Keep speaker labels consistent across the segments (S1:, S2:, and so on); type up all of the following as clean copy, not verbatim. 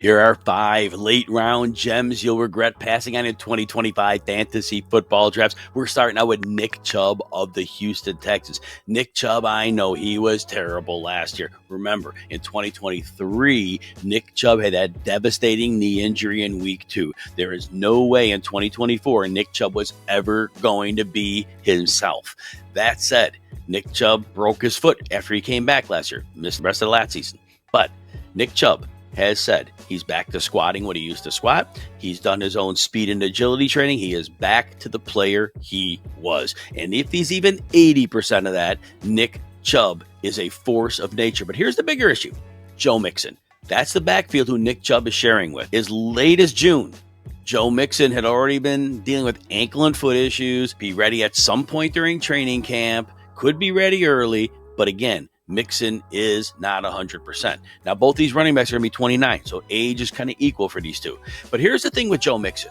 S1: Here are 5 late-round gems you'll regret passing on in 2025 fantasy football drafts. We're starting out with Nick Chubb of the Houston Texans. Nick Chubb, I know he was terrible last year. Remember, in 2023, Nick Chubb had that devastating knee injury in week 2. There is no way in 2024 Nick Chubb was ever going to be himself. That said, Nick Chubb broke his foot after he came back last year, missed the rest of the last season. But Nick Chubb has said he's back to squatting what he used to squat. He's done his own speed and agility training. He is back to the player he was. And if he's even 80% of that, Nick Chubb is a force of nature. But here's the bigger issue. Joe Mixon. That's the backfield who Nick Chubb is sharing with. As late as June, Joe Mixon had already been dealing with ankle and foot issues. Be ready at some point during training camp. Could be ready early. But again, Mixon is not 100%. Now, both these running backs are going to be 29, so age is kind of equal for these two. But here's the thing with Joe Mixon.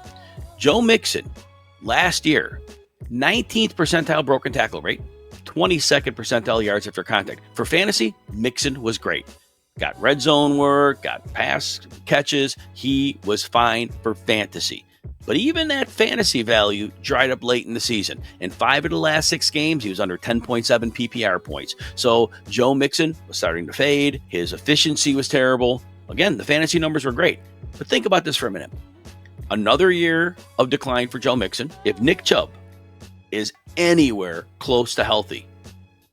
S1: Joe Mixon, last year, 19th percentile broken tackle rate, 22nd percentile yards after contact. For fantasy, Mixon was great. Got red zone work, got pass catches. He was fine for fantasy. But even that fantasy value dried up late in the season. In 5 of the last 6 games, he was under 10.7 PPR points. So Joe Mixon was starting to fade. His efficiency was terrible. Again, the fantasy numbers were great. But think about this for a minute. Another year of decline for Joe Mixon. If Nick Chubb is anywhere close to healthy,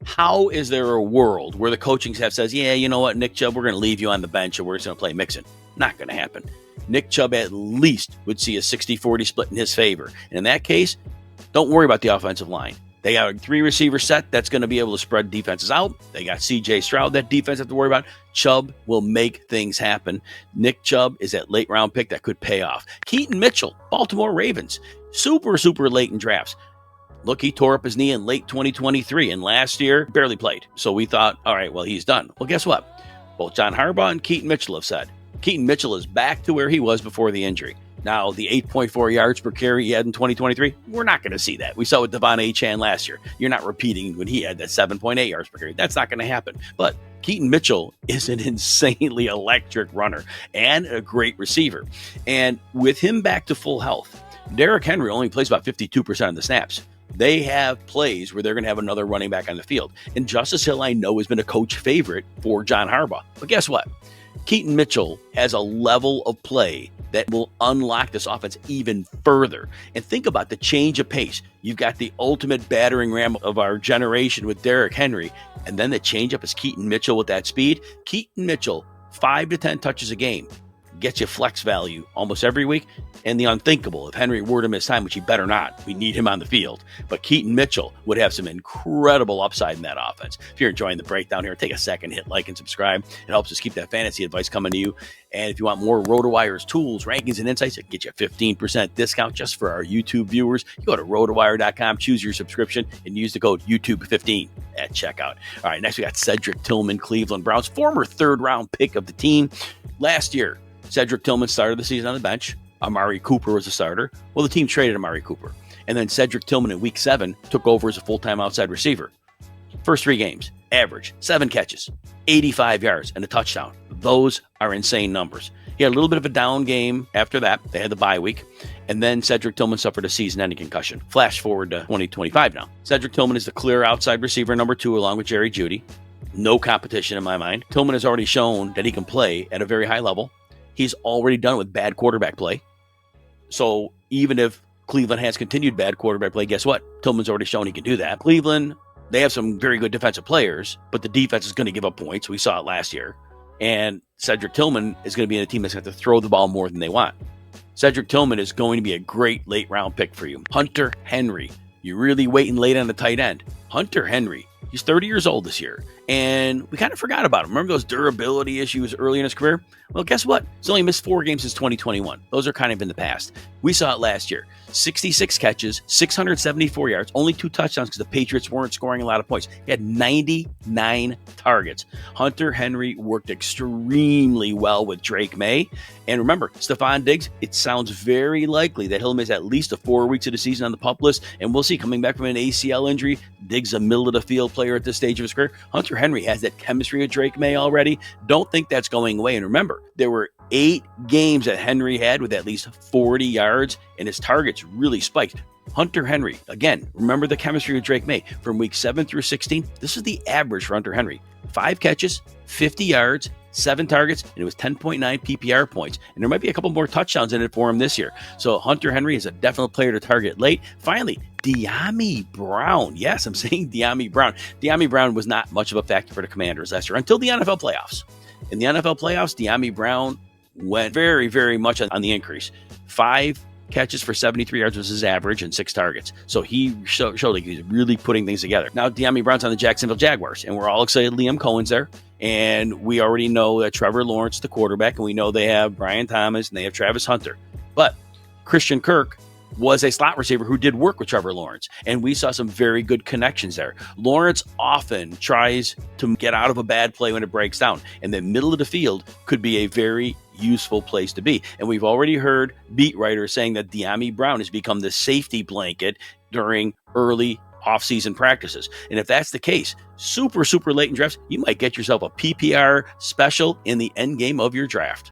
S1: how is there a world where the coaching staff says, yeah, you know what, Nick Chubb, we're going to leave you on the bench and we're just going to play Mixon? Not going to happen. Nick Chubb at least would see a 60-40 split in his favor. And in that case, don't worry about the offensive line. They got a 3-receiver set that's going to be able to spread defenses out. They got C.J. Stroud, that defense have to worry about. Chubb will make things happen. Nick Chubb is that late-round pick that could pay off. Keaton Mitchell, Baltimore Ravens, super late in drafts. Look, he tore up his knee in late 2023, and last year barely played. So we thought, all right, well, he's done. Well, guess what? Both John Harbaugh and Keaton Mitchell have said Keaton Mitchell is back to where he was before the injury. Now, the 8.4 yards per carry he had in 2023, we're not going to see that. We saw with Devon Achane last year. You're not repeating when he had that 7.8 yards per carry. That's not going to happen. But Keaton Mitchell is an insanely electric runner and a great receiver. And with him back to full health, Derrick Henry only plays about 52% of the snaps. They have plays where they're going to have another running back on the field. And Justice Hill, I know, has been a coach favorite for John Harbaugh. But guess what? Keaton Mitchell has a level of play that will unlock this offense even further. And think about the change of pace. You've got the ultimate battering ram of our generation with Derrick Henry, and then the changeup is Keaton Mitchell with that speed. Keaton Mitchell, 5 to 10 touches a game, gets you flex value almost every week. And the unthinkable, if Henry were to miss time, which he better not, we need him on the field. But Keaton Mitchell would have some incredible upside in that offense. If you're enjoying the breakdown here, take a second, hit like and subscribe. It helps us keep that fantasy advice coming to you. And if you want more RotoWire's tools, rankings, and insights, it can get you a 15% discount just for our YouTube viewers. You go to rotowire.com, choose your subscription, and use the code YouTube15 at checkout. All right, next we got Cedric Tillman, Cleveland Browns, former third-round pick of the team. Last year, Cedric Tillman started the season on the bench. Amari Cooper was a starter. Well, the team traded Amari Cooper. And then Cedric Tillman in week 7 took over as a full-time outside receiver. First 3 games, average, 7 catches, 85 yards, and a touchdown. Those are insane numbers. He had a little bit of a down game after that. They had the bye week. And then Cedric Tillman suffered a season-ending concussion. Flash forward to 2025 now. Cedric Tillman is the clear outside receiver number 2 along with Jerry Jeudy. No competition in my mind. Tillman has already shown that he can play at a very high level. He's already done it with bad quarterback play. So even if Cleveland has continued bad quarterback play, guess what? Tillman's already shown he can do that. Cleveland, they have some very good defensive players, but the defense is going to give up points. We saw it last year. And Cedric Tillman is going to be in a team that's going to have to throw the ball more than they want. Cedric Tillman is going to be a great late round pick for you. Hunter Henry, you're really waiting late on the tight end. Hunter Henry, he's 30 years old this year, and we kind of forgot about him. Remember those durability issues early in his career? Well, guess what? He's only missed 4 games since 2021. Those are kind of in the past. We saw it last year. 66 catches, 674 yards, only 2 touchdowns because the Patriots weren't scoring a lot of points. He had 99 targets. Hunter Henry worked extremely well with Drake May. And remember, Stephon Diggs, it sounds very likely that he'll miss at least 4 weeks of the season on the PUP list. And we'll see, coming back from an ACL injury, Diggs a middle-of-the-field player at this stage of his career. Hunter Hunter Henry has that chemistry with Drake May already. Don't think that's going away. And remember, there were 8 games that Henry had with at least 40 yards, and his targets really spiked. Hunter Henry, again, remember the chemistry with Drake May. From week 7 through 16, this is the average for Hunter Henry. 5 catches, 50 yards, 7 targets, and it was 10.9 PPR points. And there might be a couple more touchdowns in it for him this year. So Hunter Henry is a definite player to target late. Finally, Dyami Brown. Yes, I'm saying Dyami Brown. Dyami Brown was not much of a factor for the Commanders last year until the NFL playoffs. In the NFL playoffs, Dyami Brown went very, very much on the increase. 5 catches for 73 yards was his average and 6 targets. So he showed like he's really putting things together. Now, Dyami Brown's on the Jacksonville Jaguars, and we're all excited Liam Cohen's there. And we already know that Trevor Lawrence, the quarterback, and we know they have Brian Thomas and they have Travis Hunter. But Christian Kirk was a slot receiver who did work with Trevor Lawrence, and we saw some very good connections there. Lawrence often tries to get out of a bad play when it breaks down, and the middle of the field could be a very useful place to be. And we've already heard beat writers saying that Dyami Brown has become the safety blanket during early off-season practices. And if that's the case, super late in drafts, you might get yourself a PPR special in the end game of your draft.